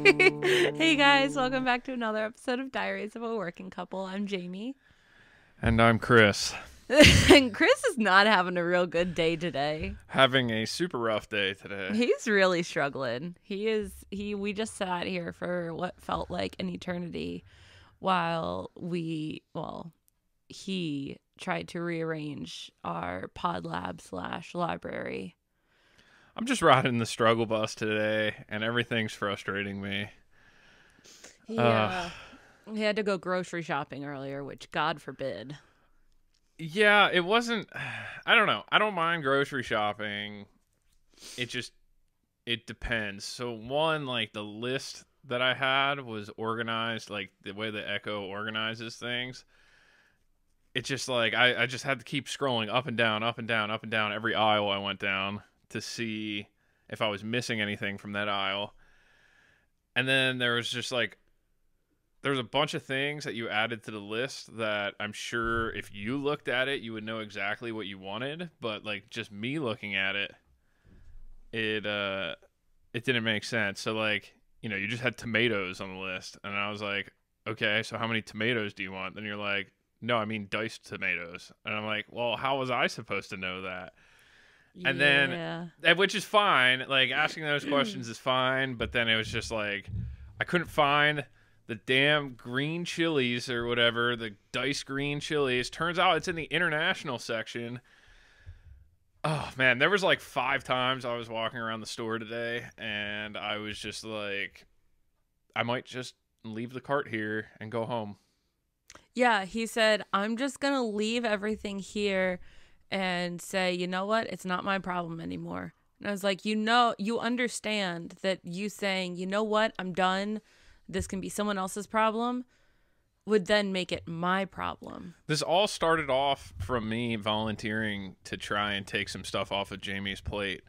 Hey guys, welcome back to another episode of Diaries of a Working Couple. I'm Jamie. And I'm Chris. And Chris is not having a real good day today. Having a super rough day today. He's really struggling. We just sat here for what felt like an eternity while he tried to rearrange our pod lab / library. I'm just riding the struggle bus today, and everything's frustrating me. Yeah. He had to go grocery shopping earlier, which God forbid. Yeah, it wasn't... I don't know. I don't mind grocery shopping. It depends. So one, like, the list that I had was organized, like, the way the Echo organizes things. It's just, like, I just had to keep scrolling up and down, up and down, up and down every aisle I went down to see if I was missing anything from that aisle. And then there was just, like, there's a bunch of things that you added to the list that I'm sure if you looked at it, you would know exactly what you wanted. But like just me looking at it, it didn't make sense. So like, you just had tomatoes on the list, and I was like, okay, so how many tomatoes do you want? Then you're like, no, I mean diced tomatoes, and I'm like, well, how was I supposed to know that? And then, which is fine. Like asking those questions is fine, but then it was just like, I couldn't find the damn green chilies or whatever, the diced green chilies. Turns out it's in the international section. Oh, man, there was like 5 times I was walking around the store today, and I was just like, I might just leave the cart here and go home. Yeah, he said, I'm just going to leave everything here and say, you know what? It's not my problem anymore. And I was like, you understand that you saying, you know what? I'm done. This can be someone else's problem, would then make it my problem. This all started off from me volunteering to try and take some stuff off of Jamie's plate.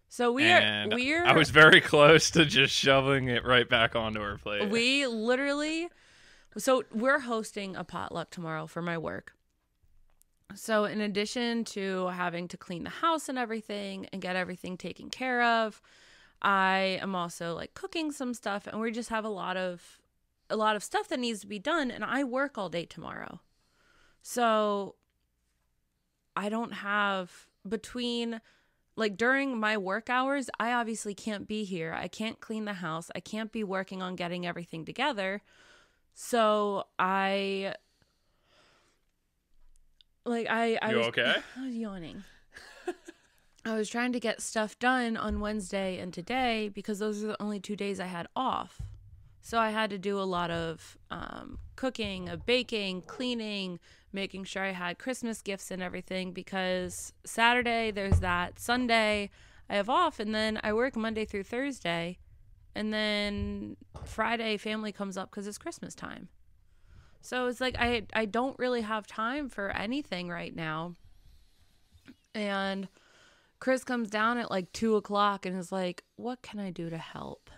So I was very close to just shoveling it right back onto her plate. So we're hosting a potluck tomorrow for my work. So in addition to having to clean the house and everything and get everything taken care of, I am also like cooking some stuff, and we just have a lot of stuff that needs to be done, and I work all day tomorrow. So I don't have during my work hours, I obviously can't be here. I can't clean the house. I can't be working on getting everything together. So I was okay? I was yawning. I was trying to get stuff done on Wednesday and today because those are the only 2 days I had off. So I had to do a lot of cooking, baking, cleaning, making sure I had Christmas gifts and everything, because Saturday there's that, Sunday I have off, and then I work Monday through Thursday, and then Friday family comes up because it's Christmas time. So it's like I don't really have time for anything right now. And Chris comes down at like 2:00 and is like, what can I do to help?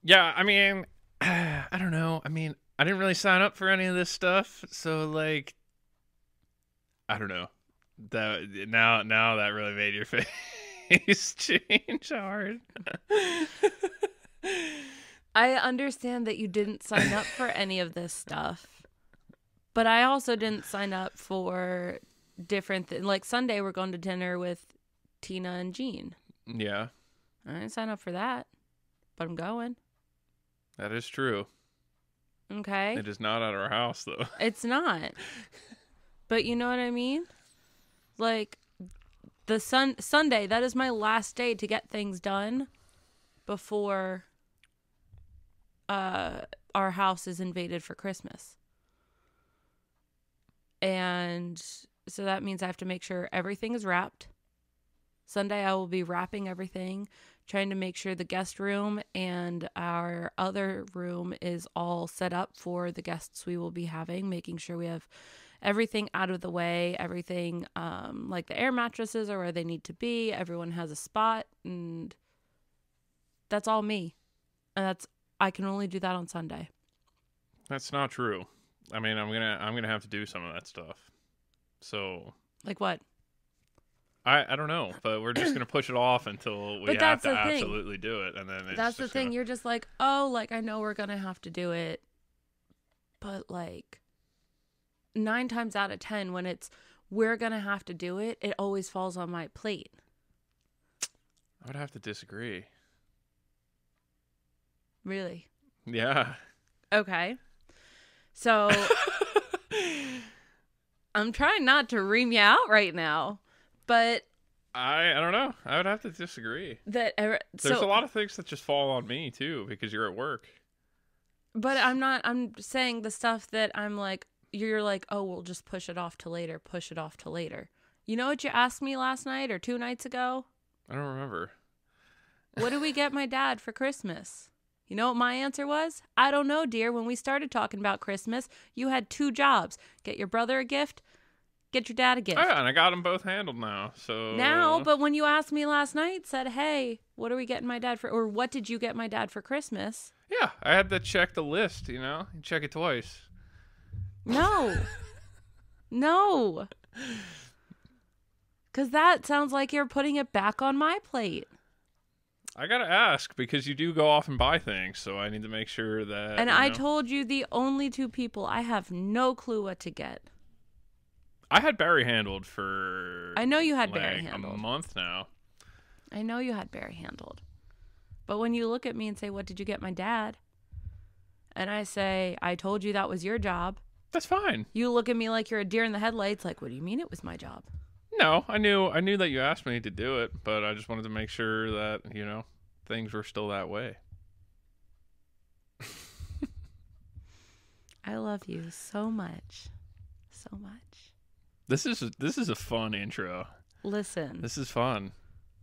Yeah, I mean, I don't know. I mean, I didn't really sign up for any of this stuff, so like, I don't know. That now that really made your face change hard. I understand that you didn't sign up for any of this stuff, but I also didn't sign up for different things. Like Sunday, we're going to dinner with Tina and Jean. Yeah. I didn't sign up for that, but I'm going. That is true. Okay. It is not at our house, though. It's not. But you know what I mean? Like, the Sunday, that is my last day to get things done before our house is invaded for Christmas. And so that means I have to make sure everything is wrapped. Sunday, I will be wrapping everything, trying to make sure the guest room and our other room is all set up for the guests we will be having, making sure we have everything out of the way, everything like the air mattresses are where they need to be, everyone has a spot, and that's all me. And I can only do that on Sunday. That's not true. I mean, I'm gonna have to do some of that stuff. So, like what? I don't know, but we're just gonna push it off until we But have that's to the thing. absolutely do it, and then That's the thing. You're just like, oh, like I know we're gonna have to do it, but like 9 times out of 10, when it's we're gonna have to do it, it always falls on my plate. I would have to disagree. Really? Yeah. Okay. So I'm trying not to ream you out right now, but I don't know. I would have to disagree. There's a lot of things that just fall on me too because you're at work. But I'm saying the stuff that I'm like, you're like, oh, we'll just push it off to later, push it off to later. You know what you asked me last night or 2 nights ago? I don't remember. What did we get my dad for Christmas? You know what my answer was? I don't know, dear. When we started talking about Christmas, you had 2 jobs. Get your brother a gift, get your dad a gift. Oh, yeah, and I got them both handled now. But when you asked me last night, said, hey, what are we getting my dad for, or what did you get my dad for Christmas? Yeah, I had to check the list, you know? Check it twice. No. No. Because that sounds like you're putting it back on my plate. I gotta ask because you do go off and buy things, so I need to make sure that. And I told you the only 2 people. I have no clue what to get. I had Barry handled for. I know you had like Barry handled. A month now. I know you had Barry handled. But when you look at me and say, what did you get my dad? And I say, I told you that was your job. That's fine. You look at me like you're a deer in the headlights. Like, what do you mean it was my job? No, I knew that you asked me to do it, but I just wanted to make sure that, things were still that way. I love you so much. So much. This is a fun intro. Listen. This is fun.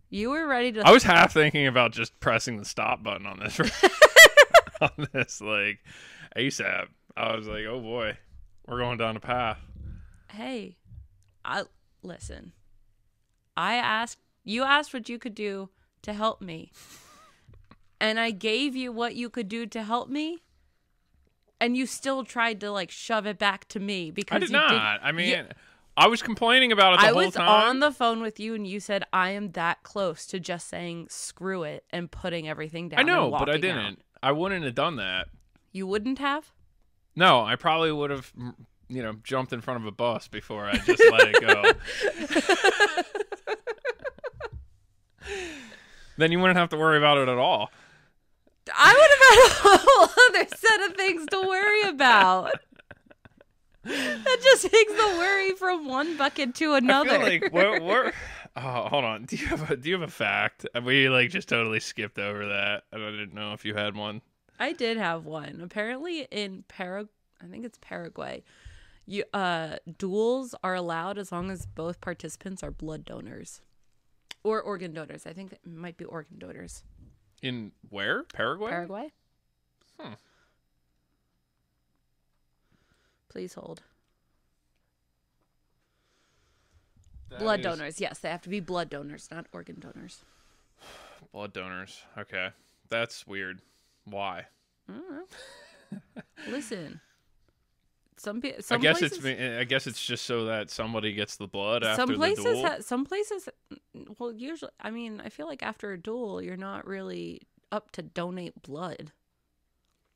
You were ready to... I was half thinking about just pressing the stop button on this on this like ASAP. I was like, oh boy, we're going down a path. Hey, listen. You asked what you could do to help me. And I gave you what you could do to help me. And you still tried to like shove it back to me because I did not. I was complaining about it the whole time. I was on the phone with you and you said I am that close to just saying screw it and putting everything down. I know, and but I didn't. Out. I wouldn't have done that. You wouldn't have? No, I probably would have, jumped in front of a bus before I just let it go. Then you wouldn't have to worry about it at all. I would have had a whole other set of things to worry about. That just takes the worry from one bucket to another. I feel like we're oh, hold on. Do you have a fact? We just totally skipped over that, and I didn't know if you had one. I did have one. Apparently in I think it's Paraguay. Duels are allowed as long as both participants are blood donors. Or organ donors. I think it might be organ donors. In where? Paraguay? Paraguay. Please hold. Blood donors. Yes, they have to be blood donors, not organ donors. Blood donors. Okay. That's weird. Why? I don't know. Listen. I guess it's just so that somebody gets the blood after the duel. Some places, well, usually, I feel like after a duel, you're not really up to donate blood.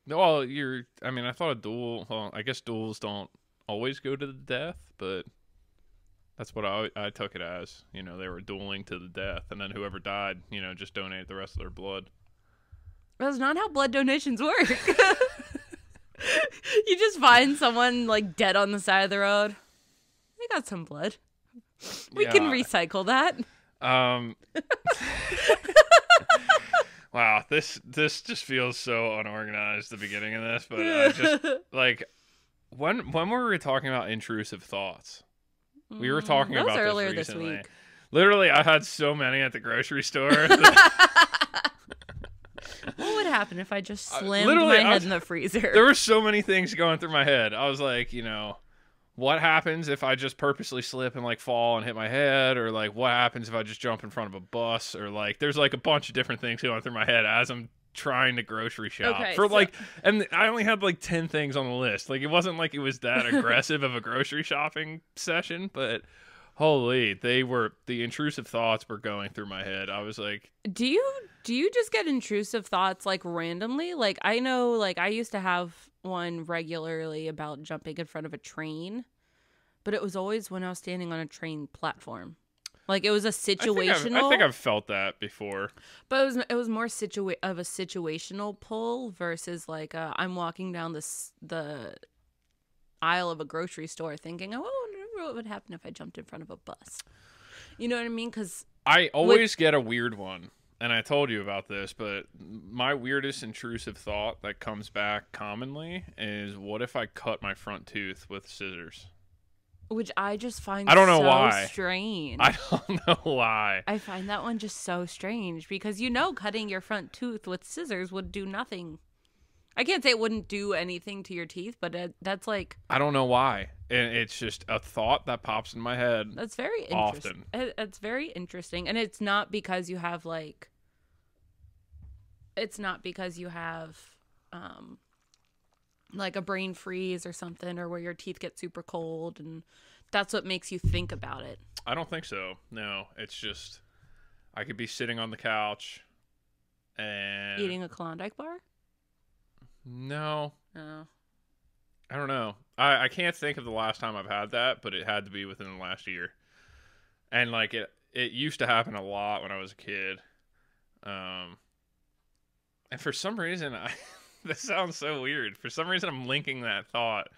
Well, I thought a duel. Well, I guess duels don't always go to the death, but that's what I took it as. They were dueling to the death, and then whoever died, just donated the rest of their blood. That's not how blood donations work. You just find someone dead on the side of the road. They got some blood. We can recycle that. Wow, this just feels so unorganized, the beginning of this, but I just when were we talking about intrusive thoughts? We were talking about earlier this recently. this week. Literally, I had so many at the grocery store. What would happen if I just slammed my head in the freezer? There were so many things going through my head. I was like, what happens if I just purposely slip and fall and hit my head? Or what happens if I just jump in front of a bus? Or there's a bunch of different things going through my head as I'm trying to grocery shop. And I only had 10 things on the list. It wasn't like it was that aggressive of a grocery shopping session, but Holy, the intrusive thoughts were going through my head. I was like, Do you just get intrusive thoughts like randomly? Like I know like I used to have one regularly about jumping in front of a train, but it was always when I was standing on a train platform. Like it was a situational. I think I've felt that before. But it was more of a situational pull versus like I'm walking down the aisle of a grocery store thinking, oh, I wonder what would happen if I jumped in front of a bus. You know what I mean? Because I always get a weird one, and I told you about this, but my weirdest intrusive thought that comes back commonly is, what if I cut my front tooth with scissors? which I just find I don't know so why. strange. I don't know why. I find that one just so strange because cutting your front tooth with scissors would do nothing. I can't say it wouldn't do anything to your teeth, but that's like I don't know why. And it's just a thought that pops in my head. that's very Often. interesting. It's very interesting, and it's not because you have like a brain freeze or something, or where your teeth get super cold, and that's what makes you think about it. I don't think so. No, it's just I could be sitting on the couch and Eating a Klondike bar? No, Oh. I don't know. I can't think of the last time I've had that, but it had to be within the last year. And like it used to happen a lot when I was a kid. And for some reason this sounds so weird. For some reason I'm linking that thought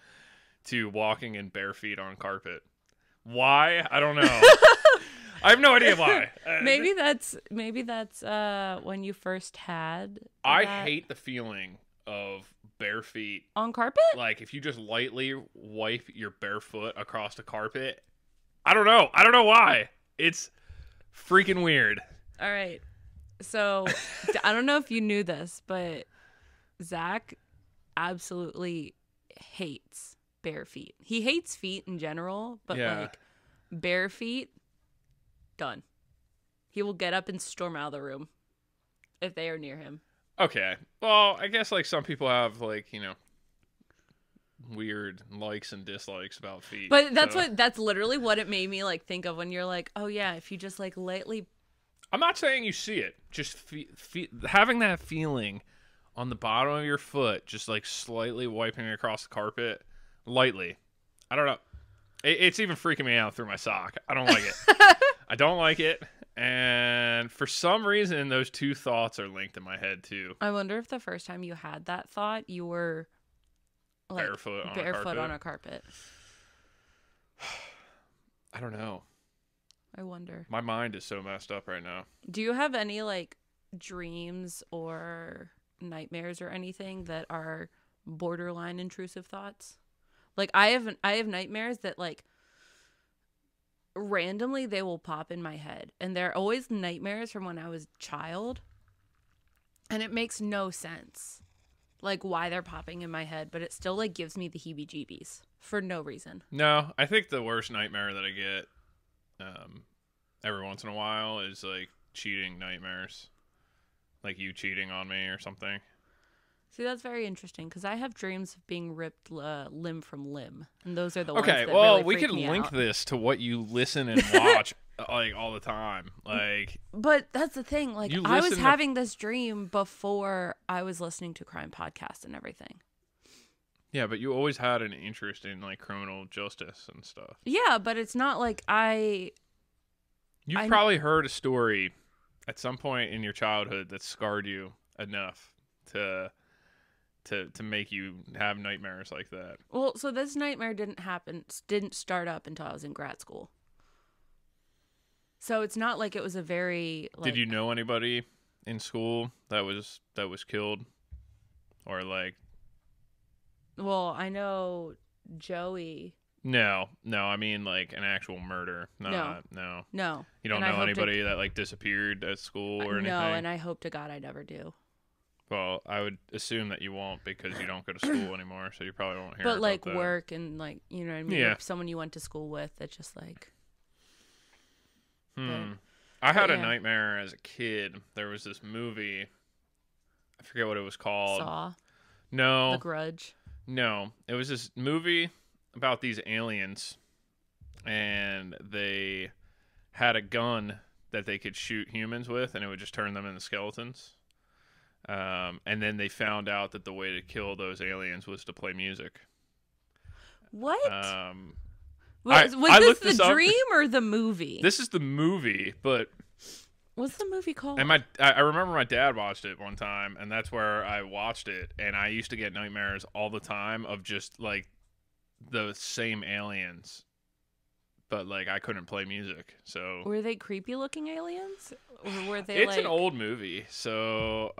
to walking in bare feet on carpet. Why? I don't know. I have no idea why. Maybe that's when you first had I that hate the feeling of bare feet. on carpet? Like if you just lightly wipe your bare foot across the carpet. I don't know. I don't know why. It's freaking weird. All right. So I don't know if you knew this, but Zach absolutely hates bare feet. He hates feet in general, but Yeah. like bare feet, done. He will get up and storm out of the room if they are near him. Okay. Well, I guess like some people have like, weird likes and dislikes about feet. But so. that's literally what it made me like think of when you're like, oh yeah, if you just like lightly. I'm not saying you see it. Just having that feeling on the bottom of your foot, just like slightly wiping it across the carpet, lightly. I don't know. It's even freaking me out through my sock. I don't like it. I don't like it. And for some reason, those two thoughts are linked in my head too. I wonder if the first time you had that thought, you were like Barefoot on a carpet. I don't know. I wonder. My mind is so messed up right now. Do you have any like dreams or nightmares or anything that are borderline intrusive thoughts? Like I have nightmares that like randomly they will pop in my head, and they're always nightmares from when I was a child, and it makes no sense like why they're popping in my head, but it still like gives me the heebie-jeebies for no reason. No, I think the worst nightmare that I get every once in a while is like cheating nightmares, like you cheating on me or something. See, that's very interesting because I have dreams of being ripped limb from limb, and those are the ones Okay, that well, really we freak could me link out. this to what you listen and watch like all the time. Like, But that's the thing. Like, You I was listen to- having this dream before I was listening to crime podcasts and everything. yeah, but you always had an interest in like criminal justice and stuff. Yeah, but it's not like You've I- probably heard a story at some point in your childhood that scarred you enough to make you have nightmares like that. Well, so this nightmare didn't start up until I was in grad school. So it's not like it was a very like, Did you know anybody in school that was killed, or like? Well, I know Joey. No. I mean like an actual murder. No. No. You don't And I know hope to- anybody that like disappeared at school or anything. No, and I hope to God I never do. Well, I would assume that you won't because you don't go to school anymore, so you probably won't hear. But about like that. work and like, you know what I mean? Yeah. Or someone you went to school with that just like. I had a yeah. nightmare as a kid. There was this movie. I forget what it was called. Saw. No. The Grudge. No. It was this movie about these aliens and they had a gun that they could shoot humans with, and it would just turn them into skeletons. And then they found out that the way to kill those aliens was to play music. What? Was this the dream or the movie? This is the movie, but what's the movie called? And I remember my dad watched it one time, and that's where I watched it. And I used to get nightmares all the time of just like the same aliens, but like I couldn't play music. So were they creepy looking aliens, or were they? It's an old movie, so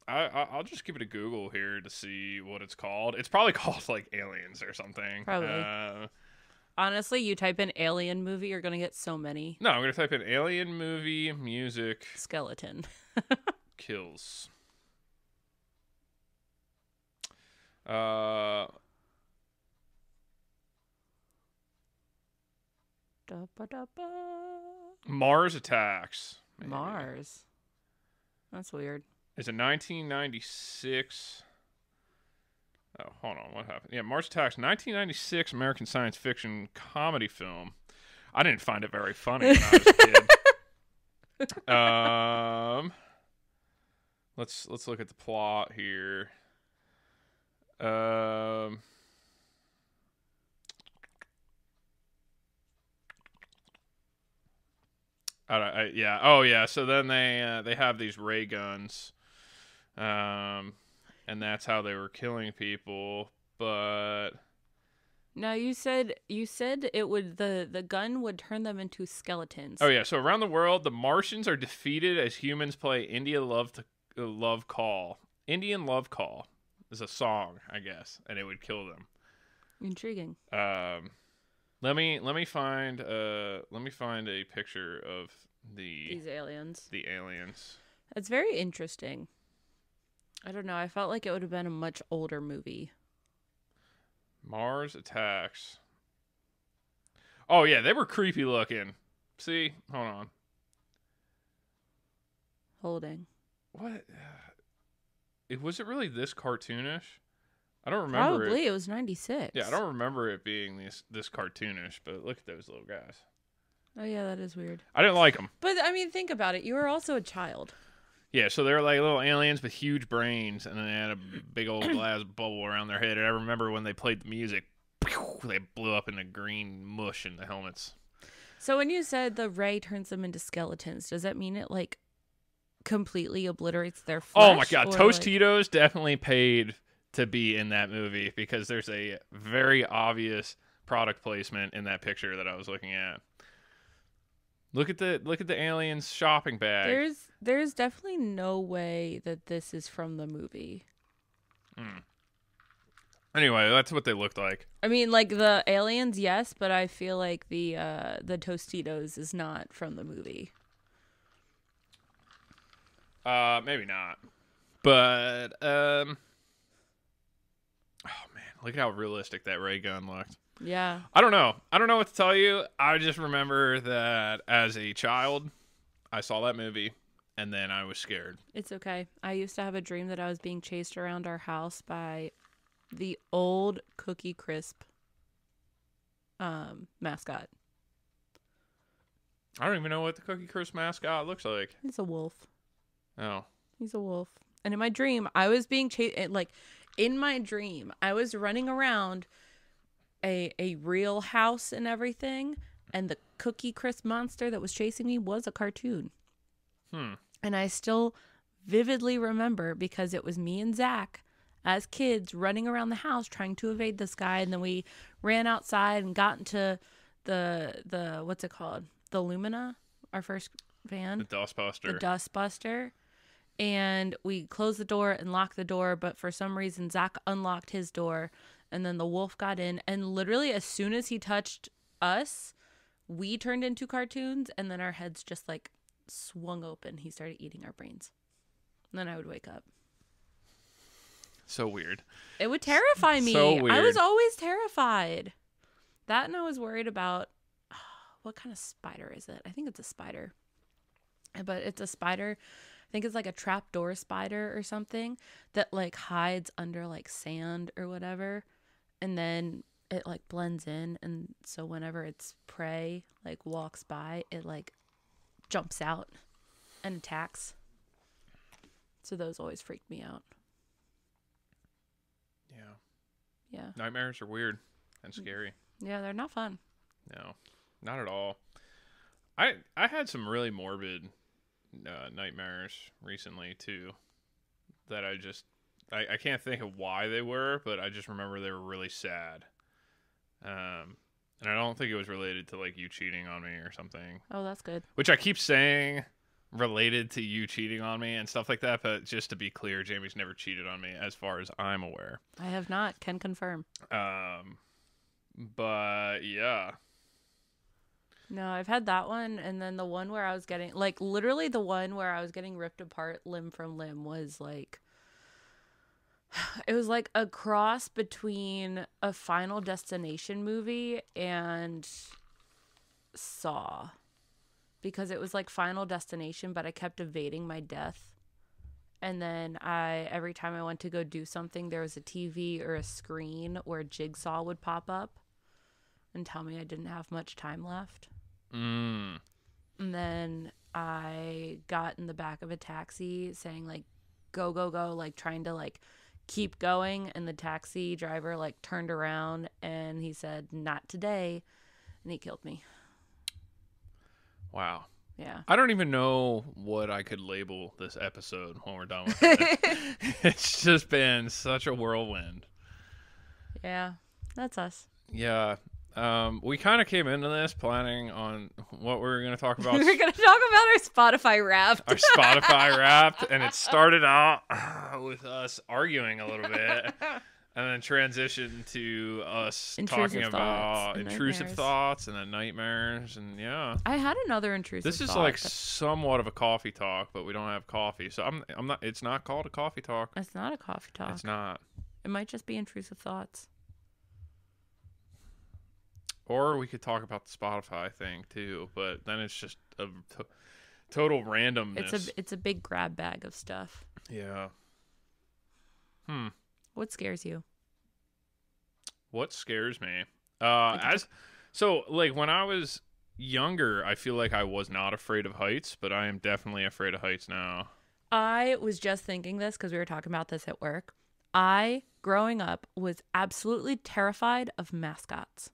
I'll just give it a Google here to see what it's called. It's probably called like Aliens or something. Probably. Honestly, you type in alien movie, you're gonna get so many. No, I'm gonna type in alien movie music skeleton kills. Mars Attacks. Maybe. Mars. That's weird. It's a 1996. Oh, hold on. What happened? Yeah, Mars Attacks, 1996 American science fiction comedy film. I didn't find it very funny when I was a kid. Let's look at the plot here. Yeah. Oh, yeah. So then they have these ray guns, and that's how they were killing people. But now you said it would the gun would turn them into skeletons. Oh yeah. So around the world, the Martians are defeated as humans play Indian Love Call. Indian Love Call is a song, I guess, and it would kill them. Intriguing. Let me find a picture of these aliens. The aliens. It's very interesting. I don't know. I felt like it would have been a much older movie. Mars Attacks. Oh yeah, they were creepy looking. See, hold on. Holding. What? Was it really this cartoonish? I don't remember. Probably it was 96. Yeah, I don't remember it being this cartoonish, but look at those little guys. Oh yeah, that is weird. I didn't like them. But I mean, think about it. You were also a child. Yeah, so they were like little aliens with huge brains, and then they had a big old glass bubble around their head. And I remember when they played the music, they blew up into green mush in the helmets. So when you said the ray turns them into skeletons, does that mean it like completely obliterates their flesh? Oh my god, Tostitos definitely paid to be in that movie because there's a very obvious product placement in that picture that I was looking at. Look at the aliens shopping bag. There's definitely no way that this is from the movie. Anyway, that's what they looked like. I mean, like the aliens, yes, but I feel like the Tostitos is not from the movie. Maybe not. But oh man, look at how realistic that ray gun looked. Yeah. I don't know what to tell you. I just remember that as a child, I saw that movie, and then I was scared. It's okay. I used to have a dream that I was being chased around our house by the old Cookie Crisp mascot. I don't even know what the Cookie Crisp mascot looks like. He's a wolf. Oh. He's a wolf. And in my dream, I was being chased. Like, in my dream, I was running around a real house and everything, and the Cookie Crisp monster that was chasing me was a cartoon. And I still vividly remember because it was me and Zach as kids running around the house trying to evade this guy, and then we ran outside and got into the what's it called? The Lumina, our first van. The Dustbuster. The Dustbuster. And we closed the door and locked the door, but for some reason Zach unlocked his door, and then the wolf got in, and literally as soon as he touched us, we turned into cartoons, and then our heads just like swung open. He started eating our brains. And then I would wake up. So weird. It would terrify me. So weird. I was always terrified. That, and I was worried about what kind of spider is it? I think it's a spider. But it's a spider. I think it's like a trapdoor spider or something that like hides under like sand or whatever. And then it like blends in, and so whenever its prey like walks by, it like jumps out and attacks. So those always freaked me out. Yeah. Yeah. Nightmares are weird and scary. Yeah, they're not fun. No, not at all. I had some really morbid nightmares recently too. That I can't think of why they were, but I just remember they were really sad. And I don't think it was related to like you cheating on me or something. Oh, that's good. Which I keep saying related to you cheating on me and stuff like that, but just to be clear, Jamie's never cheated on me as far as I'm aware. I have not. Can confirm. But yeah. No, I've had that one, and then the one where I was getting like literally the one where I was getting ripped apart limb from limb was like it was like a cross between a Final Destination movie and Saw. Because it was like Final Destination, but I kept evading my death. And then every time I went to go do something, there was a TV or a screen where Jigsaw would pop up and tell me I didn't have much time left. Mm. And then I got in the back of a taxi saying like, go, go, go, like trying to like keep going. And the taxi driver like turned around and he said, not today. And he killed me. Wow. Yeah. I don't even know what I could label this episode when we're done with it. It's just been such a whirlwind. Yeah, that's us. Yeah. We kind of came into this planning on what we were going to talk about. We were going to talk about our Spotify Wrapped. Our Spotify Wrapped, and it started out with us arguing a little bit, and then transitioned to us talking about intrusive thoughts and then nightmares, and yeah. I had another intrusive thought. This is like somewhat of a coffee talk, but we don't have coffee, so I'm not. It's not called a coffee talk. It's not a coffee talk. It's not. It might just be intrusive thoughts. Or we could talk about the Spotify thing too, but then it's just a total randomness. It's a big grab bag of stuff. Yeah. What scares you? What scares me? Like when I was younger, I feel like I was not afraid of heights, but I am definitely afraid of heights now. I was just thinking this because we were talking about this at work. I, growing up, was absolutely terrified of mascots.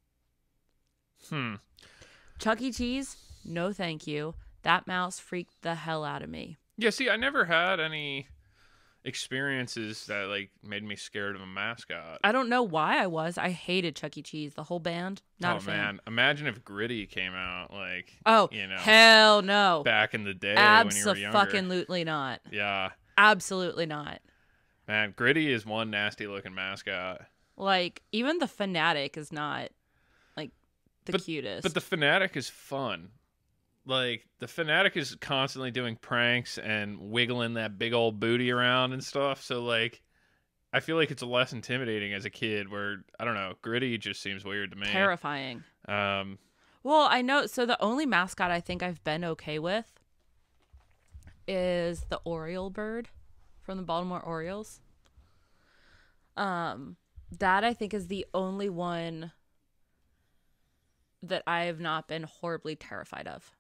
Chuck E. Cheese, no thank you. That mouse freaked the hell out of me. Yeah, see, I never had any experiences that like made me scared of a mascot. I don't know why I was. I hated Chuck E. Cheese, the whole band. Not a fan. Man, imagine if Gritty came out like hell no. Back in the day when you were younger. Absolutely not. Yeah. Absolutely not. Man, Gritty is one nasty looking mascot. Like even the Fanatic is not the cutest. But the Fanatic is fun. Like, the Fanatic is constantly doing pranks and wiggling that big old booty around and stuff. So, like, I feel like it's less intimidating as a kid where, I don't know, Gritty just seems weird to me. Terrifying. Well, I know. So, the only mascot I think I've been okay with is the Oriole bird from the Baltimore Orioles. That I think is the only one that I have not been horribly terrified of.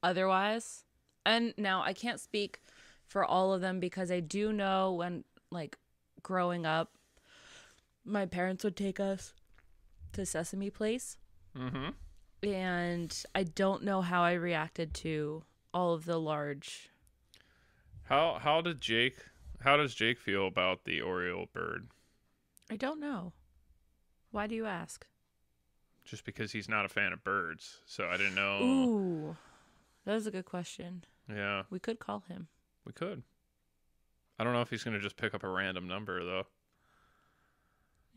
Otherwise, and now I can't speak for all of them because I do know when, like, growing up, my parents would take us to Sesame Place. And I don't know how I reacted to all of the large. How does Jake feel about the Oriole bird? I don't know. Why do you ask? Just because he's not a fan of birds, so I didn't know. Ooh, that is a good question. Yeah. We could call him. We could. I don't know if he's going to just pick up a random number, though.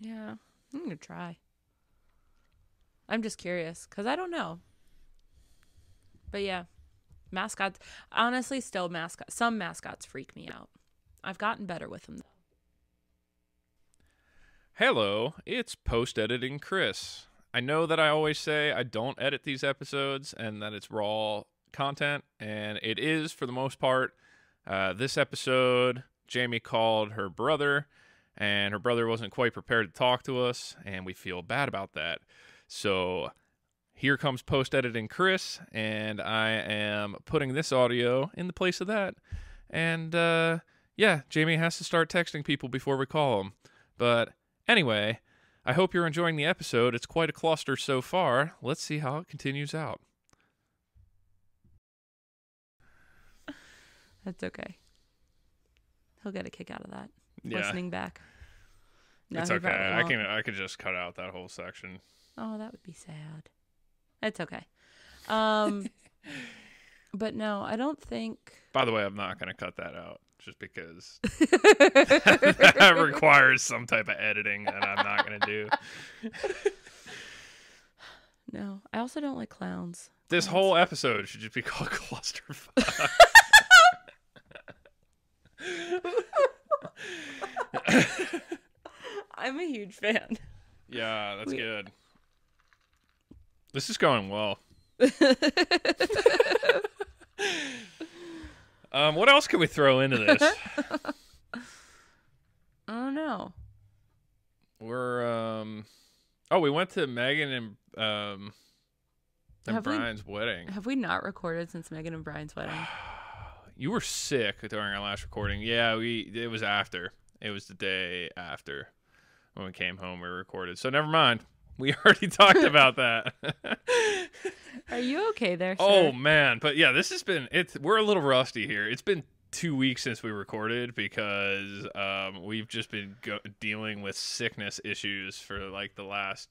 Yeah, I'm going to try. I'm just curious, because I don't know. But yeah, mascots. Honestly, still mascots. Some mascots freak me out. I've gotten better with them, though. Hello, it's post-editing Chris. I know that I always say I don't edit these episodes and that it's raw content, and it is for the most part. This episode, Jamie called her brother and her brother wasn't quite prepared to talk to us, and we feel bad about that. So here comes post-editing Chris, and I am putting this audio in the place of that. And, yeah, Jamie has to start texting people before we call them. But anyway, I hope you're enjoying the episode. It's quite a cluster so far. Let's see how it continues out. That's okay. He'll get a kick out of that. Yeah. Listening back. No, It's he okay. probably won't. I could just cut out that whole section. Oh, that would be sad. It's okay. But no, I don't think. By the way, I'm not going to cut that out just because that requires some type of editing that I'm not going to do. No, I also don't like clowns. This whole episode should just be called Clusterf. I'm a huge fan. Yeah, that's good. This is going well. What else can we throw into this? I don't know. We're we went to Megan and Brian's wedding. Have we not recorded since Megan and Brian's wedding? You were sick during our last recording. Yeah, it was after. It was the day after when we came home we recorded. So never mind. We already talked about that. Are you okay there, sir? Oh man, but yeah, this has been we're a little rusty here. It's been 2 weeks since we recorded because we've just been dealing with sickness issues for like the last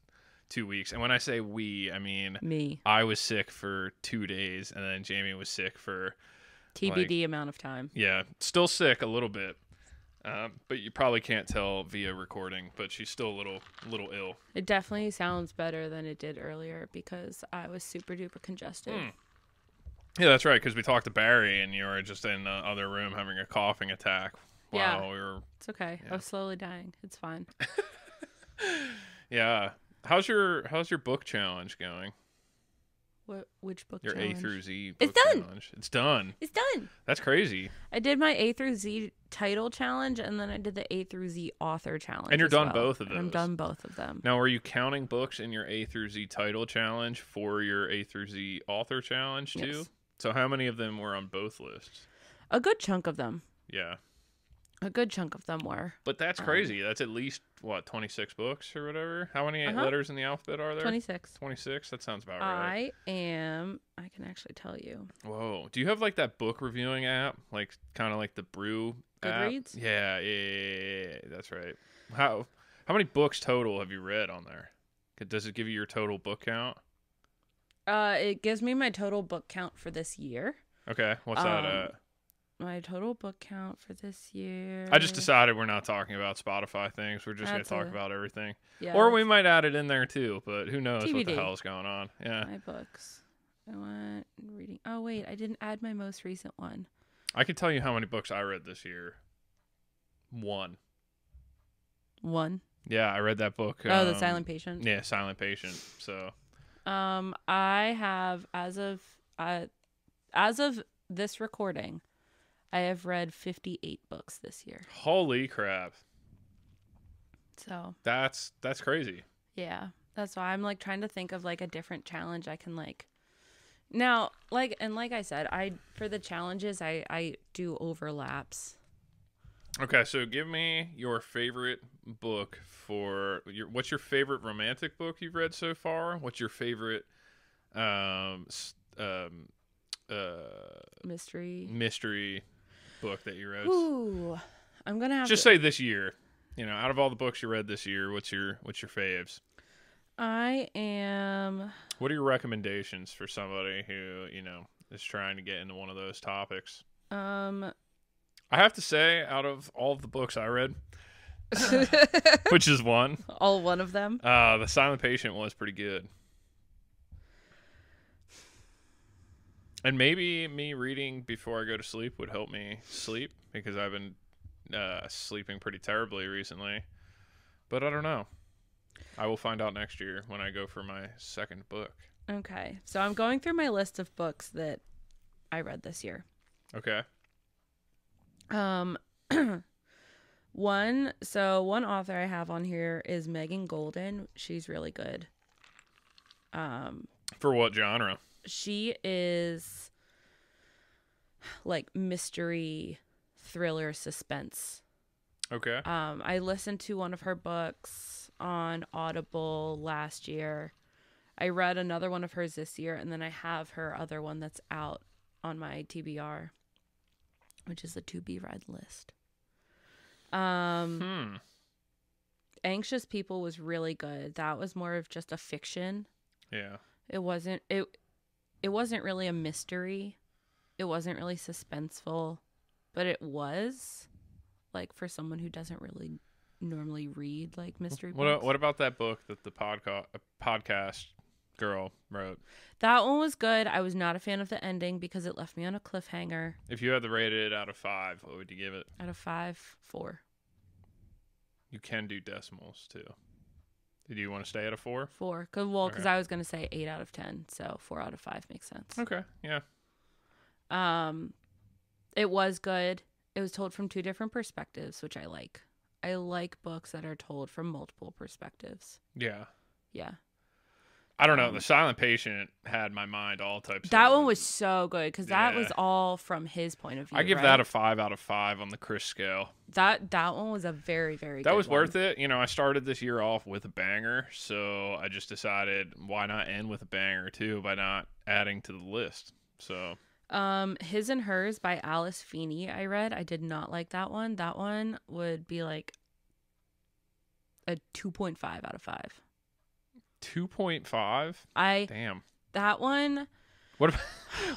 2 weeks. And when I say we, I mean me. I was sick for 2 days and then Jamie was sick for TBD amount of time. Yeah, still sick a little bit. But you probably can't tell via recording, but she's still a little ill. It definitely sounds better than it did earlier because I was super duper congested. Yeah, that's right, because we talked to Barry and you were just in the other room having a coughing attack while we were... It's okay. Yeah. I was slowly dying. It's fine. Yeah. How's your book challenge going? Which book Your challenge? A through Z book challenge. It's done. It's done. That's crazy. I did my A through Z title challenge, and then I did the A through Z author challenge. And you're done well. both of those. I'm done both of them. Now, are you counting books in your A through Z title challenge for your A through Z author challenge too? Yes. So how many of them were on both lists? A good chunk of them. Yeah. A good chunk of them were. But that's crazy. That's at least, 26 books or whatever? How many letters in the alphabet are there? 26. 26? That sounds about right. I can actually tell you. Whoa. Do you have, like, that book reviewing app? Like, kind of like the Brew app? Goodreads? Yeah. That's right. How many books total have you read on there? Does it give you your total book count? It gives me my total book count for this year. Okay. What's that at? My total book count for this year. I just decided we're not talking about Spotify things. We're just going to talk about everything. Yeah, or we might add it in there too, but who knows TBD. what the hell's going on. Yeah. My books. I went reading. Oh, wait. I didn't add my most recent one. I can tell you how many books I read this year. One. Yeah, I read that book. The Silent Patient. Yeah, Silent Patient. So. I have as of this recording, I have read 58 books this year. Holy crap. So. That's crazy. Yeah. That's why I'm like trying to think of like a different challenge I can like. Now, like I said, for the challenges I do overlaps. Okay, so give me your favorite book what's your favorite romantic book you've read so far? What's your favorite mystery book that you read? Ooh, I'm gonna have just say this year. Out of all the books you read this year, what's your faves? I am. What are your recommendations for somebody who is trying to get into one of those topics? I have to say, out of all of the books I read, which is one, all one of them, The Silent Patient was pretty good. And maybe me reading before I go to sleep would help me sleep because I've been sleeping pretty terribly recently. But I don't know. I will find out next year when I go for my second book. Okay. So I'm going through my list of books that I read this year. Okay. One author I have on here is Megan Golden. She's really good. For what genre? She is like mystery, thriller, suspense. Okay. I listened to one of her books on Audible last year. I read another one of hers this year, and then I have her other one that's out on my TBR, which is the to be read list. Anxious People was really good. That was more of just a fiction. Yeah. It wasn't really a mystery. It wasn't really suspenseful, but it was like for someone who doesn't really normally read like mystery books. What about that book that the podcast girl wrote? That one was good. I was not a fan of the ending because it left me on a cliffhanger. If you had to rate it out of 5, what would you give it? Out of 5, 4. You can do decimals too. Did you want to stay at a 4? 4. Because I was going to say 8 out of 10, so 4 out of 5 makes sense. Okay, yeah. It was good. It was told from 2 different perspectives, which I like. I like books that are told from multiple perspectives. Yeah. Yeah. I don't know. The Silent Patient had my mind all types. That one was so good because that was all from his point of view. I give that a 5 out of 5 on the Chris scale. That one was a very, very good That was one. worth it. You know, I started this year off with a banger, so I just decided why not end with a banger too by not adding to the list. So His and Hers by Alice Feeney I read. I did not like that one. That one would be like a 2.5 out of 5. 2.5? Damn. That one. What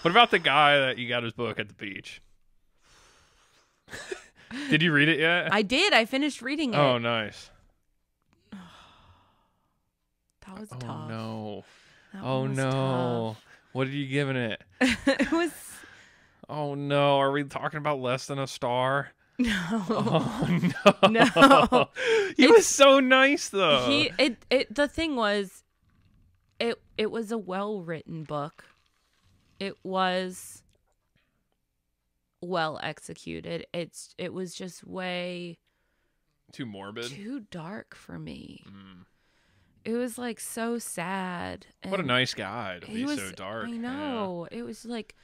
about the guy that you got his book at the beach? Did you read it yet? I did. I finished reading it. Oh, nice. That was oh, tough. No. That Oh one was no. tough. What are you giving it? It was. Oh no. Are we talking about less than a star? No. Oh no. No. He was so nice though. The thing was, it was a well-written book. It was well executed. It was just way too morbid. Too dark for me. It was like so sad. What a nice guy to be so dark. I know. Yeah. It was like,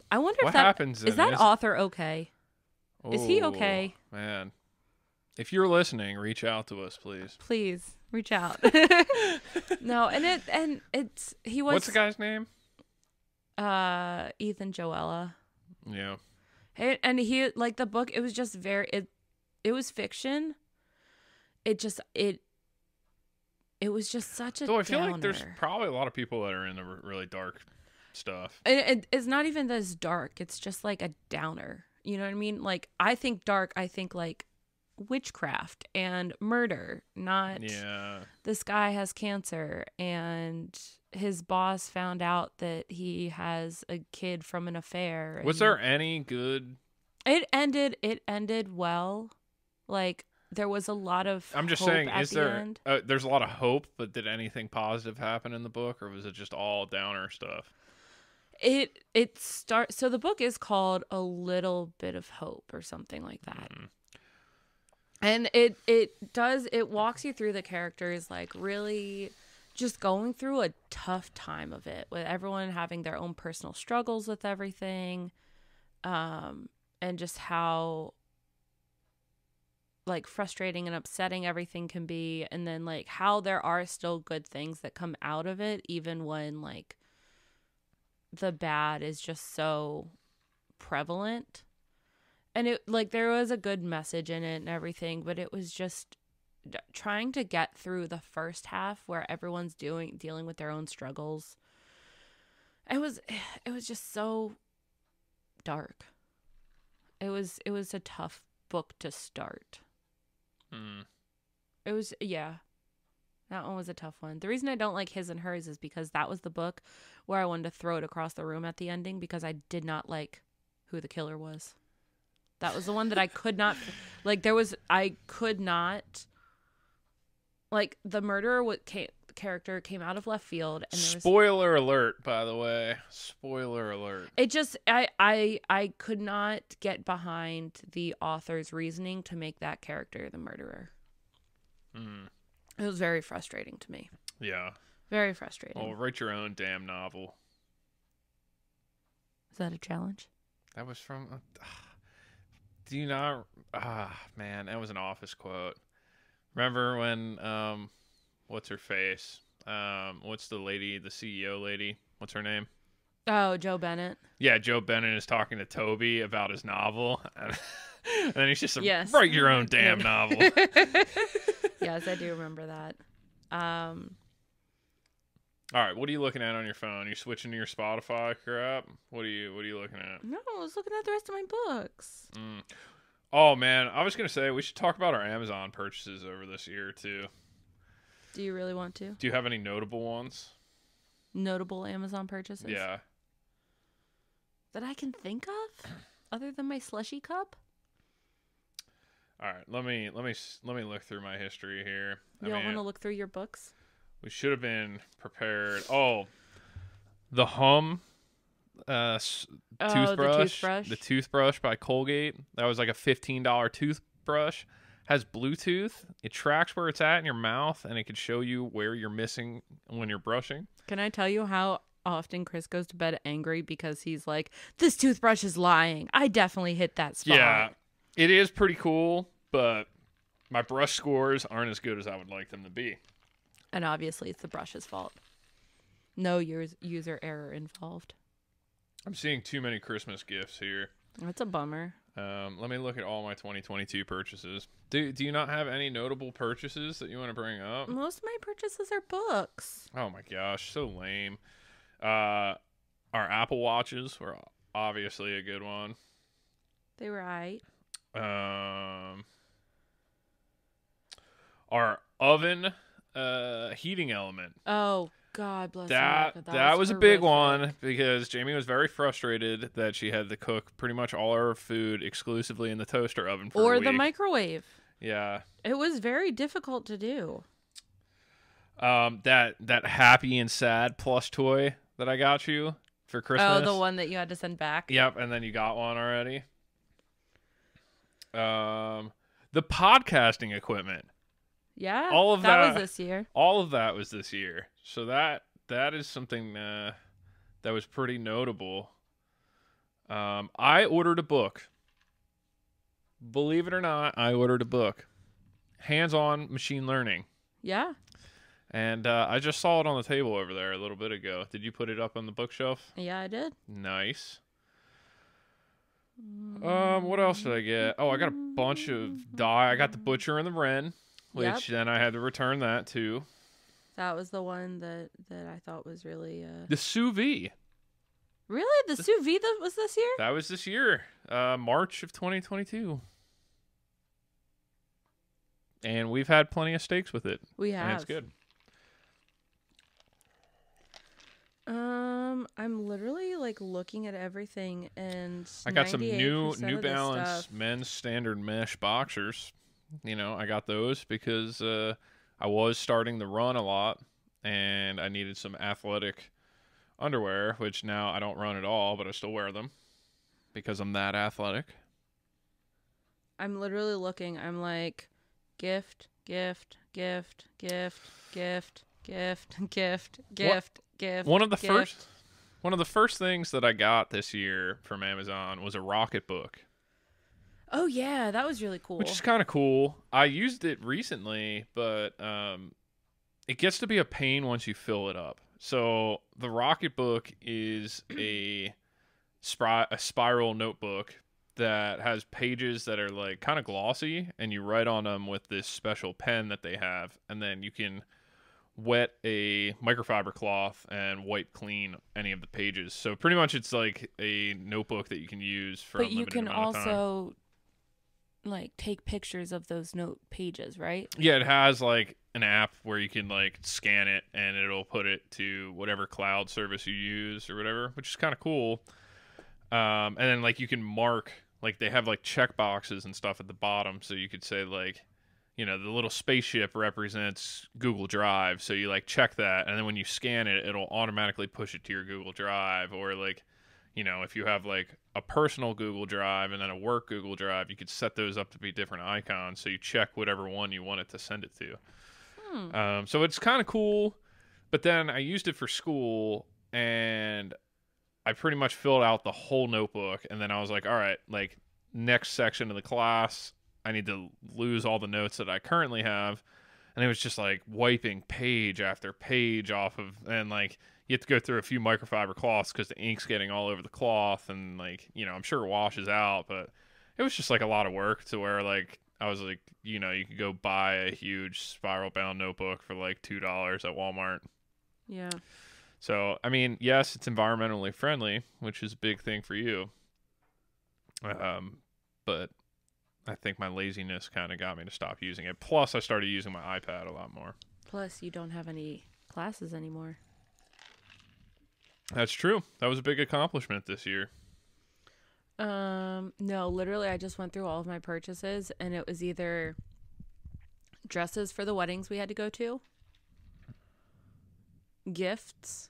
I wonder what if that happens is that author okay? Is he okay? Man. If you're listening, reach out to us, please. Please reach out. No, he was. What's the guy's name? Ethan Joella. Yeah. And he like the book. It was just it was fiction. It was just such a. So I feel downer. like there's probably a lot of people that are into really dark stuff. It's not even this dark. It's just like a downer. You know what I mean? Like I think dark. I think like witchcraft and murder, not this guy has cancer and his boss found out that he has a kid from an affair. Was there any good? It ended well. Like there was a lot of I'm just hope saying, at is the there end. There's a lot of hope, but did anything positive happen in the book, or was it just all downer stuff? So the book is called A Little Bit of Hope or something like that. And it walks you through the characters like really just going through a tough time of it, with everyone having their own personal struggles with everything, and just how like frustrating and upsetting everything can be, and then like how there are still good things that come out of it even when like the bad is just so prevalent. And it like there was a good message in it and everything, but it was just trying to get through the first half where everyone's dealing with their own struggles. It was just so dark. It was a tough book to start. It was, yeah. That one was a tough one. The reason I don't like His and Hers is because that was the book where I wanted to throw it across the room at the ending because I did not like who the killer was. That was the one that I could not, like, I could not, like, the murderer character came out of left field, and there was Spoiler alert, by the way. Spoiler alert. it just I could not get behind the author's reasoning to make that character the murderer. It was very frustrating to me. Yeah. Very frustrating. Oh, write your own damn novel. Is that a challenge? That was from. Do you not? Man, that was an Office quote. Remember when? What's her face? What's the lady? The CEO lady? What's her name? Oh, Joe Bennett. Yeah, Joe Bennett is talking to Toby about his novel, and then he's just like, Yes. write your own damn novel. Yes, I do remember that. All right, what are you looking at on your phone? You switching to your Spotify crap? What are you looking at? No, I was looking at the rest of my books. Oh man, I was gonna say we should talk about our Amazon purchases over this year too. Do you really want to? Do you have any notable ones? Notable Amazon purchases? Yeah. That I can think of, other than my slushy cup. All right, let me look through my history here. You don't want to look through your books? We should have been prepared. Oh, the Hum toothbrush. The toothbrush by Colgate. That was like a $15 toothbrush. Has Bluetooth. It tracks where it's at in your mouth, and it can show you where you're missing when you're brushing. Can I tell you how often Chris goes to bed angry because he's like, this toothbrush is lying. I definitely hit that spot. Yeah, it is pretty cool, but my brush scores aren't as good as I would like them to be. And obviously it's the brush's fault. No user error involved. I'm seeing too many Christmas gifts here. That's a bummer. Let me look at all my 2022 purchases. Do you not have any notable purchases that you want to bring up? Most of my purchases are books. Oh my gosh, so lame. Our Apple Watches were obviously a good one. They were aight. Our oven heating element. Oh, God bless that was a big one because Jamie was very frustrated that she had to cook pretty much all her food exclusively in the toaster oven for a week. Or the microwave. Yeah. It was very difficult to do. That happy and sad plush toy that I got you for Christmas. Oh, the one that you had to send back? Yep, and then you got one already. The podcasting equipment. Yeah, all of that was this year. All of that was this year. So that is something that was pretty notable. I ordered a book. Believe it or not, I ordered a book. Hands-on machine learning. Yeah. And I just saw it on the table over there a little bit ago. Did you put it up on the bookshelf? Yeah, I did. Nice. What else did I get? Oh, I got a bunch of dye. I got the Butcher and the Wren. Which then I had to return that too. That was the one that I thought was really the sous vide. Really? The sous vide was this year? That was this year. March of 2022. And we've had plenty of steaks with it. We have. And it's good. I'm literally like looking at everything, and I got some New Balance men's standard mesh boxers. You know, I got those because I was starting to run a lot, and I needed some athletic underwear, which now I don't run at all, but I still wear them because I'm that athletic. I'm literally looking. I'm like, gift, gift, gift, gift, gift, gift, gift, gift, gift. One of the first things that I got this year from Amazon was a Rocket book. Oh, yeah, that was really cool. Which is kind of cool. I used it recently, but it gets to be a pain once you fill it up. So the Rocket book is a spiral notebook that has pages that are like kind of glossy, and you write on them with this special pen that they have, and then you can wet a microfiber cloth and wipe clean any of the pages. So pretty much it's like a notebook that you can use for a limited amount of time. But you can also like take pictures of those note pages, right? Yeah, it has like an app where you can like scan it and it'll put it to whatever cloud service you use or whatever, which is kind of cool. And then like you can mark, like they have like check boxes and stuff at the bottom, so you could say like, the little spaceship represents Google Drive. So you like check that, and then when you scan it, it'll automatically push it to your Google Drive. Or like, if you have like a personal Google Drive and then a work Google Drive, you could set those up to be different icons. So you check whatever one you want it to send it to. So it's kind of cool. But then I used it for school, and I pretty much filled out the whole notebook. And then I was like, all right, like next section of the class, I need to lose all the notes that I currently have. And it was just like wiping page after page off of, and like you have to go through a few microfiber cloths because the ink's getting all over the cloth, and like, I'm sure it washes out, but it was just like a lot of work to where like, I was like, you could go buy a huge spiral bound notebook for like $2 at Walmart. Yeah. So, I mean, yes, it's environmentally friendly, which is a big thing for you. But I think my laziness kind of got me to stop using it. Plus, I started using my iPad a lot more. Plus, you don't have any classes anymore. That's true. That was a big accomplishment this year. No, literally, I just went through all of my purchases, and it was either dresses for the weddings we had to go to, gifts,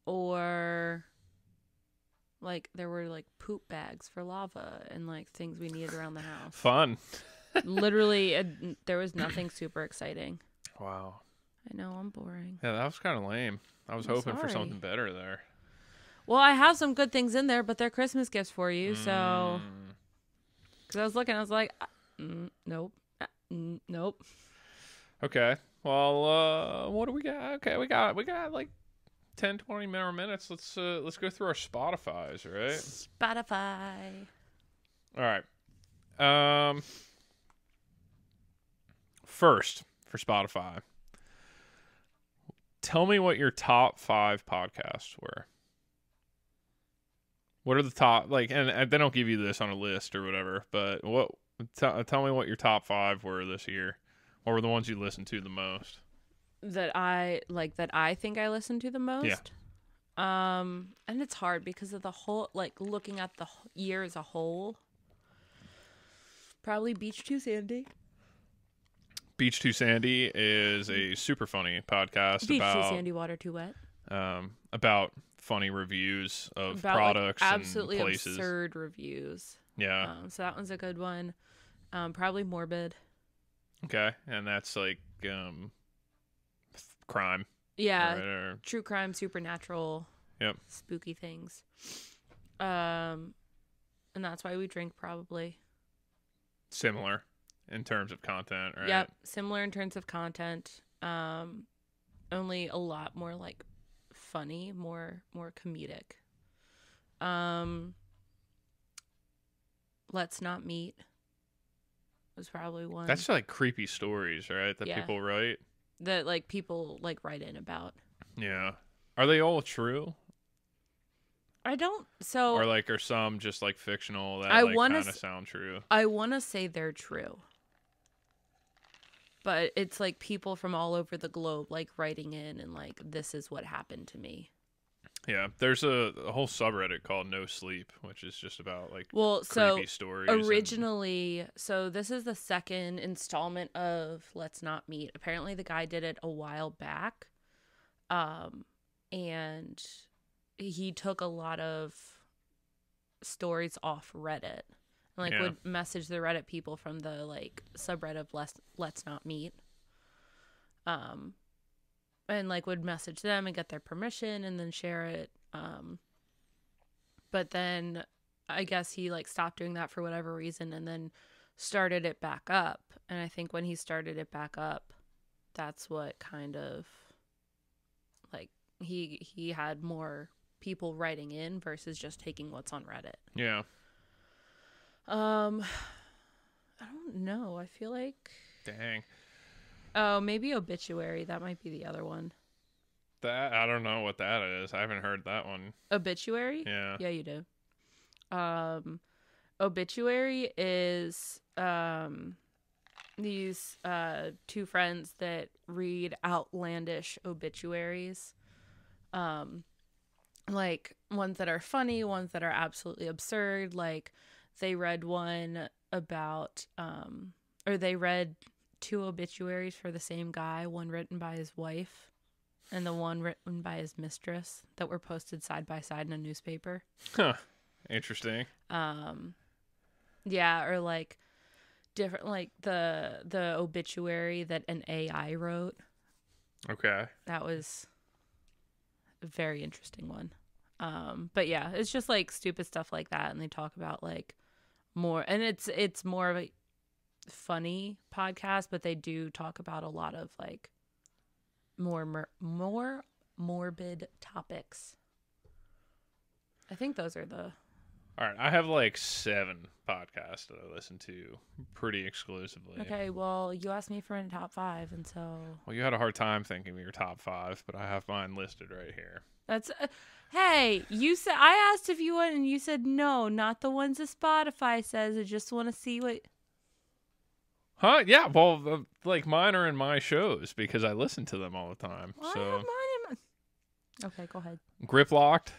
or like there were like poop bags for lava and like things we needed around the house. Fun. Literally, there was nothing super exciting. Wow. I know, I'm boring. Yeah, that was kind of lame. I was hoping for something better there. Well, I have some good things in there, but they're Christmas gifts for you, so. Because I was looking, I was like, nope. Nope. Okay. Well, what do we got? Okay, we got like 10, 20 more minutes. Let's go through our Spotifys, right? Spotify. All right. First for Spotify, tell me what your top 5 podcasts were. What are the top, like, and they don't give you this on a list or whatever, but tell me what your top 5 were this year. What were the ones you listened to the most? That I think I listen to the most? Yeah. And it's hard because of the whole, like, looking at the year as a whole. Probably Beach Too Sandy. Beach Too Sandy is a super funny podcast Beach about... Too Sandy, Water Too Wet. About funny reviews of about, products like, absolutely and places. Absurd reviews. Yeah. So that one's a good one. Probably Morbid. Okay, and that's like crime. Yeah, right? Or... true crime, supernatural. Yep. Spooky things. And that's why we drink, probably. Similar in terms of content, right? Yep, similar in terms of content. Only a lot more like funny, more comedic. Let's Not Meet was probably one. That's like creepy stories, right? That people write. That like people like write in about. Yeah. Are they all true? I don't. So. Or like are some just like fictional that like kind of sound true? I want to say they're true. But it's like people from all over the globe like writing in and like, this is what happened to me. Yeah, there's a whole subreddit called No Sleep, which is just about like creepy stories. Originally, so this is the second installment of Let's Not Meet. Apparently the guy did it a while back. And he took a lot of stories off Reddit. And, like, would message the Reddit people from the, like, subreddit of Let's Not Meet. And, like, would message them and get their permission and then share it. But then I guess he, like, stopped doing that for whatever reason and then started it back up. And I think when he started it back up, that's what kind of, like, he had more people writing in versus just taking what's on Reddit. Yeah. I don't know. I feel like... Dang. Oh, maybe Obituary. That might be the other one. That I don't know what that is. I haven't heard that one. Obituary? Yeah. Yeah, you do. Obituary is these two friends that read outlandish obituaries. Like ones that are funny, ones that are absolutely absurd. Like they read one about or they read 2 obituaries for the same guy, one written by his wife and the one written by his mistress, that were posted side by side in a newspaper. Huh. Interesting. Yeah, or like different, like the obituary that an AI wrote. Okay. That was a very interesting one. But yeah, it's just like stupid stuff like that, and they talk about like more, and it's more of a funny podcast, but they do talk about a lot of like more morbid topics. I think those are the... All right. I have like 7 podcasts that I listen to pretty exclusively. Okay, well, you asked me for a top 5, and so... Well, you had a hard time thinking of your top 5, but I have mine listed right here. That's... hey, you said... I asked if you went, and you said no, not the ones that Spotify says. I just want to see what... Huh? Yeah. Well, like mine are in my shows because I listen to them all the time. Well, so I have mine in my... Okay, go ahead. Grip Locked,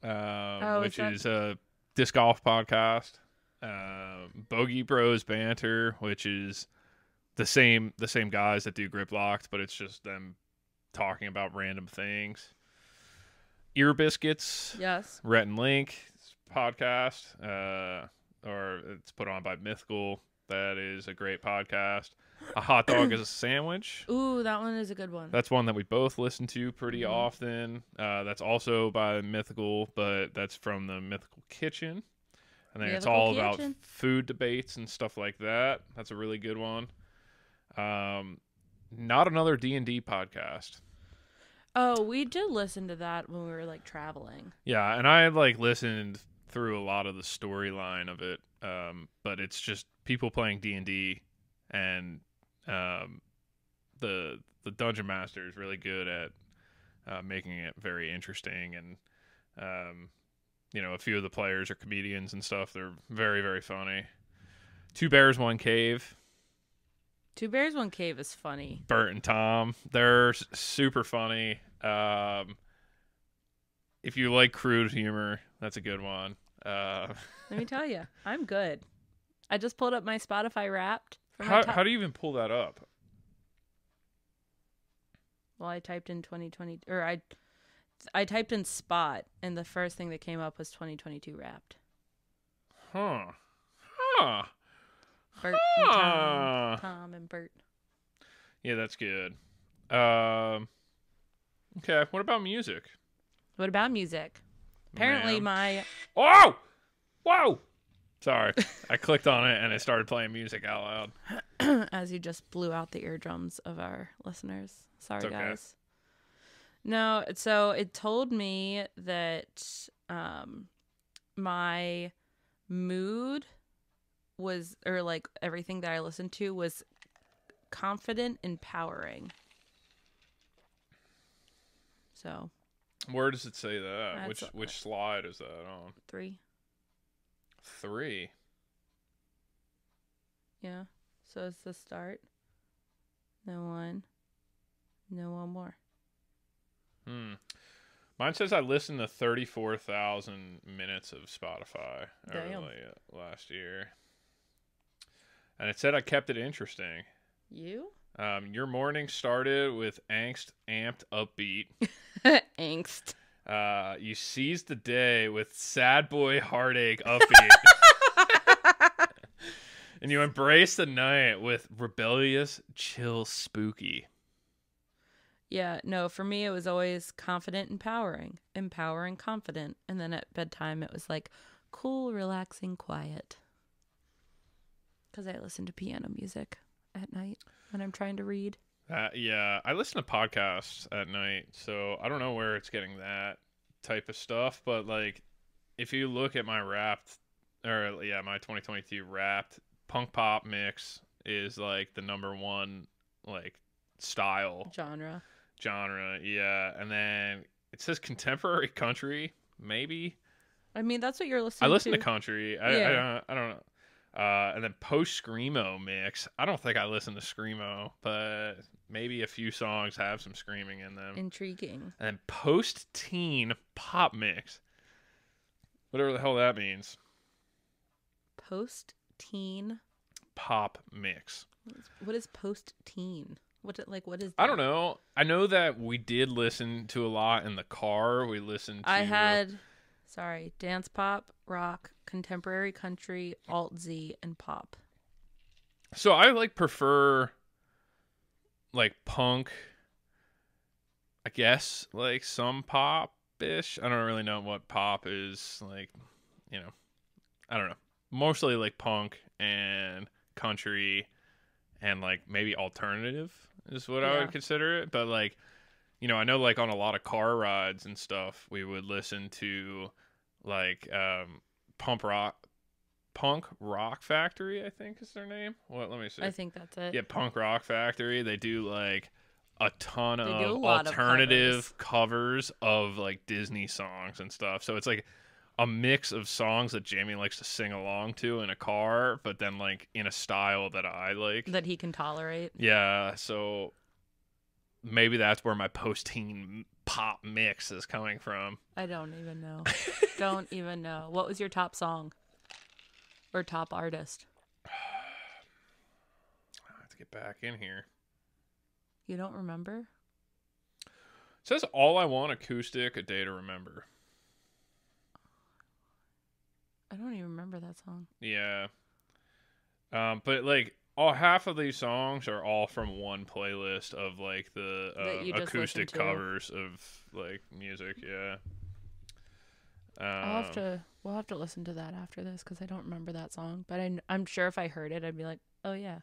Oh, which is a disc golf podcast. Bogey Bros Banter, which is the same guys that do Grip Locked, but it's just them talking about random things. Ear Biscuits, Yes. Rhett and Link podcast, or it's put on by Mythical. That is a great podcast. A Hot Dog is a Sandwich. Ooh, that one is a good one. That's one that we both listen to pretty often. That's also by Mythical, but that's from the Mythical Kitchen. And then it's all about food debates and stuff like that. That's a really good one. Not Another D&D podcast. Oh, we did listen to that when we were like traveling. Yeah, and I like listened through a lot of the storyline of it. But it's just people playing D&D, and the Dungeon Master is really good at making it very interesting, and a few of the players are comedians and stuff. They're very, very funny. Two Bears, One Cave. Two Bears, One Cave is funny. Bert and Tom, they're super funny. If you like crude humor, that's a good one. Let me tell you, I'm good. I just pulled up my Spotify Wrapped. How do you even pull that up? Well, I typed in 2020, or I typed in Spot, and the first thing that came up was 2022 Wrapped. Huh. Bert and Tom and Bert. Yeah, that's good. Okay, what about music? What about music? Apparently Oh! Whoa! Sorry. I clicked on it and it started playing music out loud. As you just blew out the eardrums of our listeners. Sorry, okay, guys. No, so it told me that my mood was, or like everything that I listened to was confident, empowering. So. Where does it say that? Which slide is that on? 3. Yeah. So it's the start. Then 1. Then 1 more. Mine says I listened to 34,000 minutes of Spotify last year. And it said I kept it interesting. You? Your morning started with angst, amped, upbeat. Angst. You seized the day with sad boy heartache, upbeat. And you embraced the night with rebellious, chill, spooky. Yeah, no, for me it was always confident, empowering, confident. And then at bedtime it was like cool, relaxing, quiet. Because I listen to piano music at night when I'm trying to read. Yeah, I listen to podcasts at night, so I don't know where it's getting that type of stuff. But like, if you look at my my 2022 Wrapped, punk pop mix is like the number one like style genre. Yeah, and then it says contemporary country, maybe. I mean, that's what you're listening to. I listen to country. I don't know. And then post screamo mix. I don't think I listen to screamo, but maybe a few songs have some screaming in them. Intriguing. And then post teen pop mix. Whatever the hell that means. Post teen pop mix. What is post-teen? What is that? I don't know. I know that we did listen to a lot in the car. We listened to... I had, dance pop, rock, contemporary country, alt-Z, and pop. So I like prefer like punk, I guess, like some pop-ish. I don't really know what pop is, like, you know, I don't know. Mostly like punk and country and like maybe alternative is what I would consider it. But like, you know, I know like on a lot of car rides and stuff, we would listen to like Punk Rock Factory, I think is their name. What? Let me see. I think that's it. Yeah, Punk Rock Factory. They do like a ton of lot alternative covers of like Disney songs and stuff. So it's like a mix of songs that Jamie likes to sing along to in a car, but then like in a style that I like. That he can tolerate. Yeah, so maybe that's where my post-teen pop mix is coming from. I don't even know. Don't even know. What was your top song? Or top artist? I have to get back in here. You don't remember? It says All I Want Acoustic, A Day to Remember. I don't even remember that song. Yeah. But like half of these songs are all from one playlist of like the acoustic covers of like music. Yeah. We'll have to listen to that after this because I don't remember that song. But I'm sure if I heard it, I'd be like, oh yeah.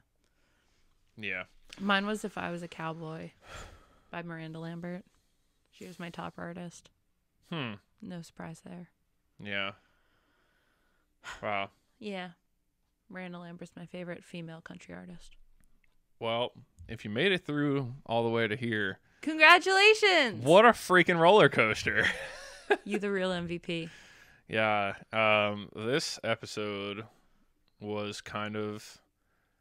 Yeah. Mine was If I Was a Cowboy by Miranda Lambert. She was my top artist. No surprise there. Yeah. Wow. Yeah. Miranda Lambert's my favorite female country artist. Well, if you made it through all the way to here, congratulations! What a freaking roller coaster. You the real MVP. Yeah. This episode was kind of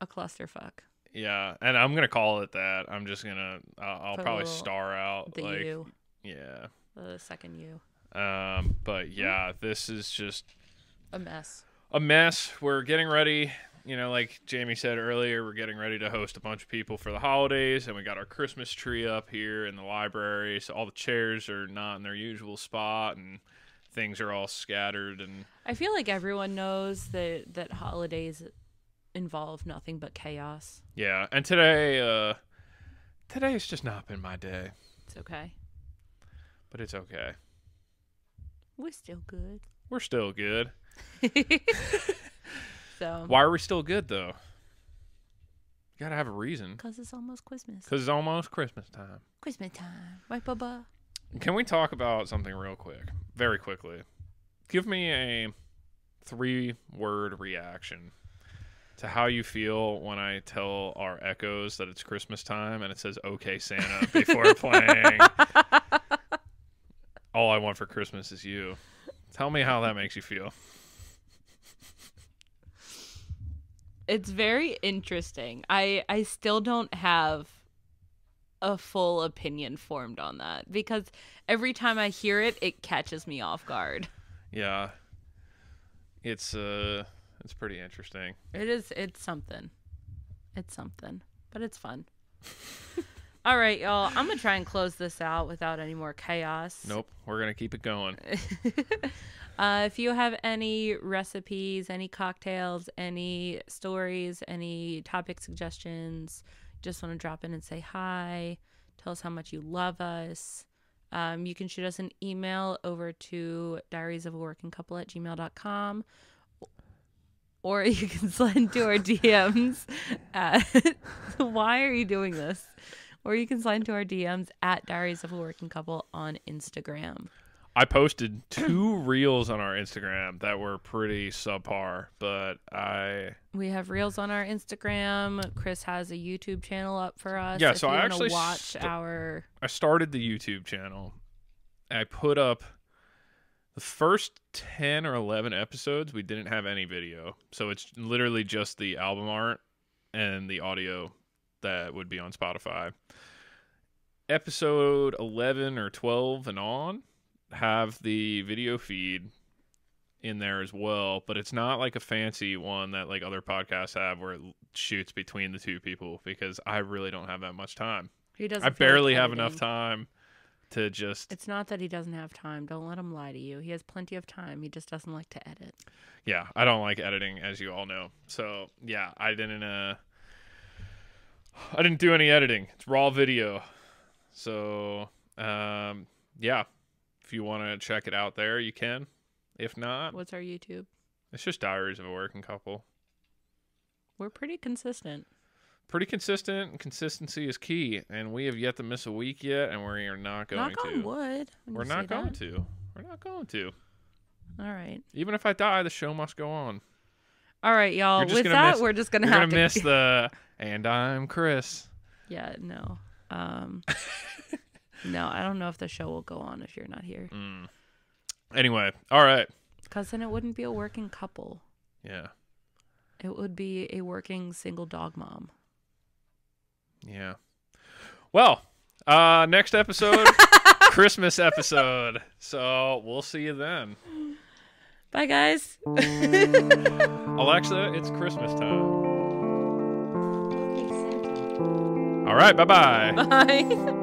a clusterfuck. Yeah, and I'm gonna call it that. I'm just gonna I'll probably star out the like U. Yeah. The second U. But yeah, this is just a mess. A mess. We're getting ready. You know, like Jamie said earlier, we're getting ready to host a bunch of people for the holidays, and we got our Christmas tree up here in the library, so all the chairs are not in their usual spot, and things are all scattered. And I feel like everyone knows that holidays involve nothing but chaos. Yeah, and today's just not been my day. It's okay. But it's okay. We're still good. We're still good. So why are we still good though? You gotta have a reason. Because it's almost Christmas. Because it's almost Christmas time. Christmas time. Right, Bubba? Can we talk about something real quick? Very quickly. Give me a 3-word reaction to how you feel when I tell our echoes that it's Christmas time and it says "Okay Santa" before playing "All I Want for Christmas Is You." Tell me how that makes you feel. It's very interesting. I still don't have a full opinion formed on that because every time I hear it, it catches me off guard. Yeah. It's pretty interesting. It is. It's something. It's something, but it's fun. All right, y'all. I'm going to try and close this out without any more chaos. Nope. We're going to keep it going. If you have any recipes, any cocktails, any stories, any topic suggestions, just want to drop in and say hi, tell us how much you love us. You can shoot us an email over to diariesofaworkingcouple@gmail.com. Or you can slide into our DMs at... Why are you doing this? Or you can slide into our DMs at Diaries of a Working Couple on Instagram. I posted 2 reels on our Instagram that were pretty subpar, but we have reels on our Instagram. Chris has a YouTube channel up for us. Yeah, so I actually I started the YouTube channel. I put up the first 10 or 11 episodes. We didn't have any video, so it's literally just the album art and the audio that would be on Spotify. Episode 11 or 12 and on have the video feed in there as well, but it's not like a fancy one that like other podcasts have where it shoots between the two people, because I really don't have that much time. He doesn't. I feel like barely have editing. enough time to just. It's not that he doesn't have time. Don't let him lie to you. He has plenty of time. He just doesn't like to edit. Yeah, I don't like editing, as you all know. So yeah, I didn't do any editing. It's raw video. So yeah, if you want to check it out there, you can. If not, What's our YouTube? it's just Diaries of a Working Couple. We're pretty consistent. Pretty consistent, and consistency is key. And we have yet to miss a week yet, and we are not going Knock to. on wood. We're not going to. We're not going to. All right. Even if I die, the show must go on. All right, y'all. With that, we're just gonna have to miss the "and I'm Chris." Yeah. No. No, I don't know if the show will go on if you're not here. Anyway, all right. Because then it wouldn't be a working couple. Yeah. It would be a working single dog mom. Yeah. Well, next episode, Christmas episode. So we'll see you then. Bye, guys. Alexa, it's Christmas time. All right. Bye-bye. Bye.